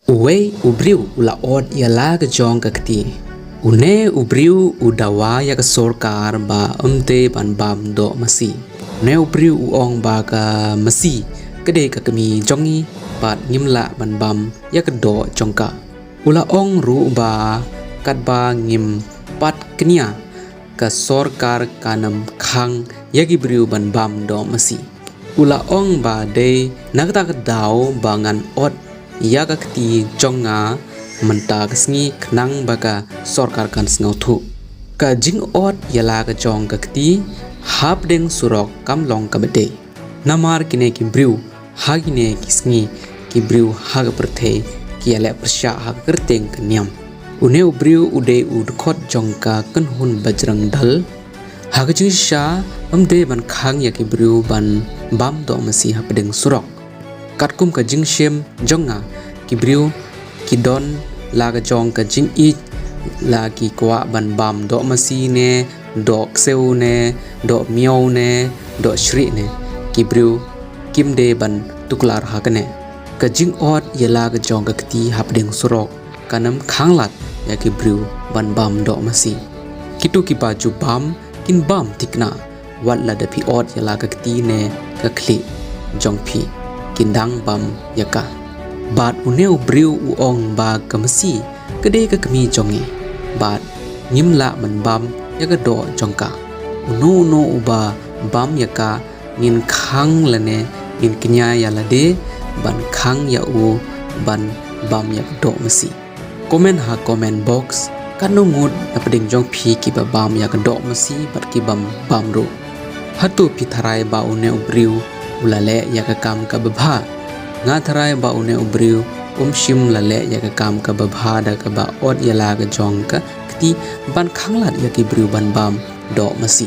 Uwe ubriu ula od ialah kejong kakti. Une ubriu udawa ya kesorkar ba ban bam do masi. Une ubriu uong ba ka masi kede ka kemi jongi bat ngimla ban bam ya kedo jongka. Ula ong ru ba kat ba ngim pat kenia ka sorkar kanam khang ya gibriu ban bam do masi. Ula ong ba de nagta kedau bangan od ya kakti jonga menta kesngi kenang baka sorkar kan sengau thu ka jing ot yala ka jong kakti hap deng surok kam long ka bede namar kine ki briu hagine kisngi ki briu hag perthe ki ale persya hag kerteng kenyam une briu ude udkhot jongka kan hun bajrang dal hag jisha amde ban khang ya ki briu ban bam do masi hap deng surok katkum ka jing shem jonga ki briu ki don la ka jong ka jing i la ki kwa ban bam do masi ne do kseu ne do miao ne do shri ne ki briu kim de ban tuklar ha kane ka jing ot yela ka jong ka kti hap ding surok kanam khanglat ya ki briu ban bam do masi kitu ki baju bam kin bam tikna wat la da pi ot yela ka kti ne ka khli jong phi kindang bam yaka bat uneu briu uong ba kamasi kede ka kami jonge bat ngimla ban bam yaka do jongka unu no uba bam yaka ngin khang lane ngin kenya yala de ban khang ya u ban bam yak do masi comment ha comment box kanu ngut apding jong phi ki ba bam yak do masi bat ki bam ro hatu pi tharai ba uneu briu ulale yaka kam ka babha nga tharai ba une ubriu shim lale ya ka kam ka babha da ka ba od yala ka jong ka kti ban khanglat ya ki briu ban bam do masi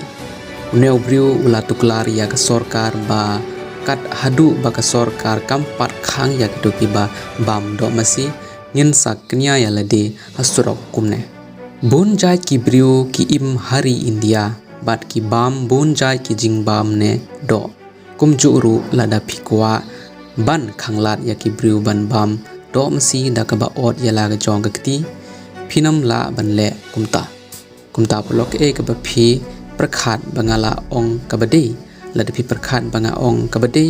une ubriu ula tuklar ya ka sorkar ba kat hadu ba ka sorkar kam pat khang ya ki ki ba bam do masi ngin sak knya ya lade hasurok kumne bon jai ki briu ki im hari india bat ki bam bon jai ki jing bam ne do kumju ru lada phikwa ban khanglat ya ki briu ban bam do masi da ka ba od yala ga jong kakti phinam la ban le kumta polok e ka ba phi prakhat bangala ong ka ba de la de phi prakhat banga ong ka ba de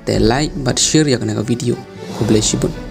te like but share ya ka video ko bless you